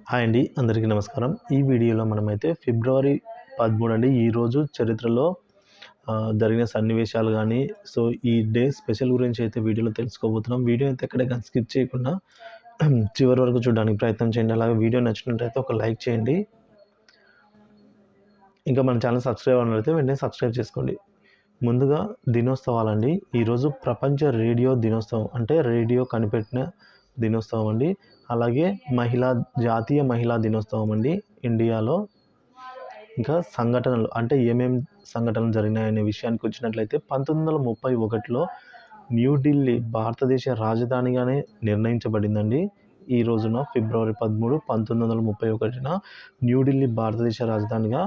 Hi అండి, అందరికీ నమస్కారం. ఈ వీడియోలో మనమైతే ఫిబ్రవరి 13 అండి ఈరోజు చరిత్రలో జరిగిన సన్నివేశాలు కానీ, సో ఈ డే స్పెషల్ గురించి అయితే వీడియోలో తెలుసుకోబోతున్నాం. వీడియో అయితే ఎక్కడ స్కిప్ చేయకుండా చివరి వరకు చూడడానికి ప్రయత్నం చేయండి. అలాగే వీడియో నచ్చినట్లయితే ఒక లైక్ చేయండి. ఇంకా మన ఛానల్ సబ్స్క్రైబ్ అన్నట్లయితే వెంటనే సబ్స్క్రైబ్ చేసుకోండి. ముందుగా దినోత్సవాలండి. ఈరోజు ప్రపంచ రేడియో దినోత్సవం, అంటే రేడియో కనిపెట్టిన దినోత్సవం అండి. అలాగే జాతీయ మహిళా దినోత్సవం అండి ఇండియాలో. ఇంకా సంఘటనలు, అంటే ఏమేం సంఘటనలు జరిగినాయనే విషయానికి వచ్చినట్లయితే 1931లో న్యూఢిల్లీ భారతదేశ రాజధానిగానే నిర్ణయించబడిందండి. ఈ రోజున ఫిబ్రవరి 13, 1931న న్యూఢిల్లీ భారతదేశ రాజధానిగా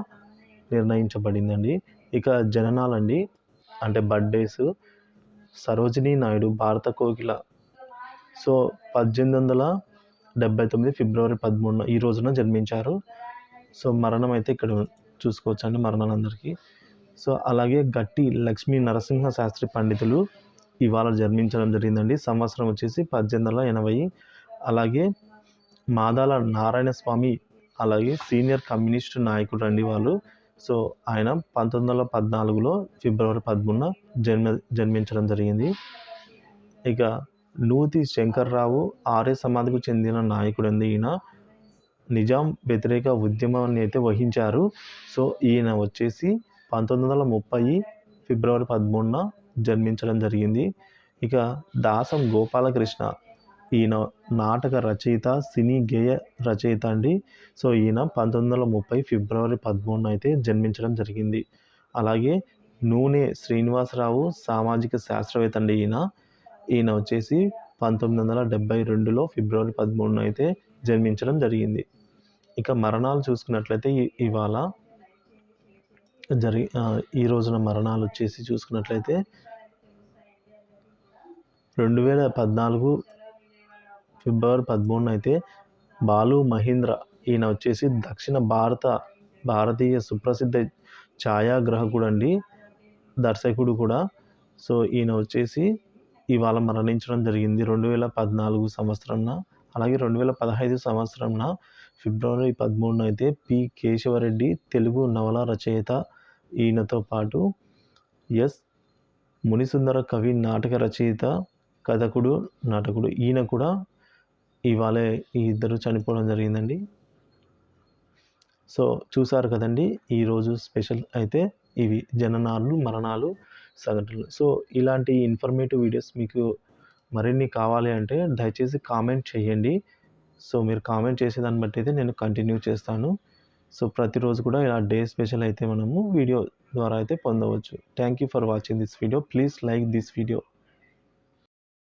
నిర్ణయించబడిందండి. ఇక జననాలండి, అంటే బర్త్డేస్. సరోజినీ నాయుడు, భారత కోకిల. సో 1879 ఫిబ్రవరి 13 ఈ రోజున జన్మించారు. సో మరణం అయితే ఇక్కడ చూసుకోవచ్చు అండి మరణాలందరికీ. సో అలాగే గట్టి లక్ష్మీ నరసింహ శాస్త్రి పండితులు ఇవాళ జన్మించడం జరిగిందండి. సంవత్సరం వచ్చేసి 1880. అలాగే మాదాల నారాయణ స్వామి, అలాగే సీనియర్ కమ్యూనిస్ట్ నాయకుడు అండి వాళ్ళు. సో ఆయన 1914లో ఫిబ్రవరి 13న జన్మించడం జరిగింది. ఇక నూతి శంకర్రావు ఆర్య సమాధికి చెందిన నాయకుడు అండి ఈయన. నిజాం వ్యతిరేక ఉద్యమాన్ని అయితే వహించారు. సో ఈయన వచ్చేసి 1930 ఫిబ్రవరి 13న జన్మించడం జరిగింది. ఇక దాసం గోపాలకృష్ణ, ఈయన నాటక రచయిత, సినీ గేయ రచయిత అండి. సో ఈయన 1930 ఫిబ్రవరి 13న అయితే జన్మించడం జరిగింది. అలాగే నూనె శ్రీనివాసరావు సామాజిక శాస్త్రవేత్త అండి ఈయన వచ్చేసి 1972లో ఫిబ్రవరి 13న అయితే జన్మించడం జరిగింది. ఇక మరణాలు చూసుకున్నట్లయితే ఇవాళ ఈ రోజున మరణాలు వచ్చేసి చూసుకున్నట్లయితే 2014 ఫిబ్రవరి 13న అయితే బాలు మహీంద్ర, ఈయన వచ్చేసి దక్షిణ భారతీయ సుప్రసిద్ధ ఛాయాగ్రాహకుడు అండి, దర్శకుడు కూడా. సో ఈయన వచ్చేసి ఇవాళ మరణించడం జరిగింది 2014 సంవత్సరంన. అలాగే 2015 సంవత్సరంన ఫిబ్రవరి 13న అయితే పి కేశవరెడ్డి, తెలుగు నవల రచయిత, ఈయనతో పాటు ఎస్ మునిసుందర కవి, నాటక రచయిత, కథకుడు, నాటకుడు, ఈయన కూడా ఇవాళే ఈ ఇద్దరు చనిపోవడం జరిగిందండి. సో చూసారు కదండి, ఈరోజు స్పెషల్ అయితే ఇవి జననాలు, మరణాలు, సంఘటనలు. సో ఇలాంటి ఇన్ఫర్మేటివ్ వీడియోస్ మీకు మరిన్ని కావాలి అంటే దయచేసి కామెంట్ చేయండి. సో మీరు కామెంట్ చేసేదాన్ని బట్టి అయితే నేను కంటిన్యూ చేస్తాను. సో ప్రతిరోజు కూడా ఇలా డే స్పెషల్ అయితే మనము వీడియో ద్వారా అయితే పొందవచ్చు. Thank you for watching this video. Please like this video.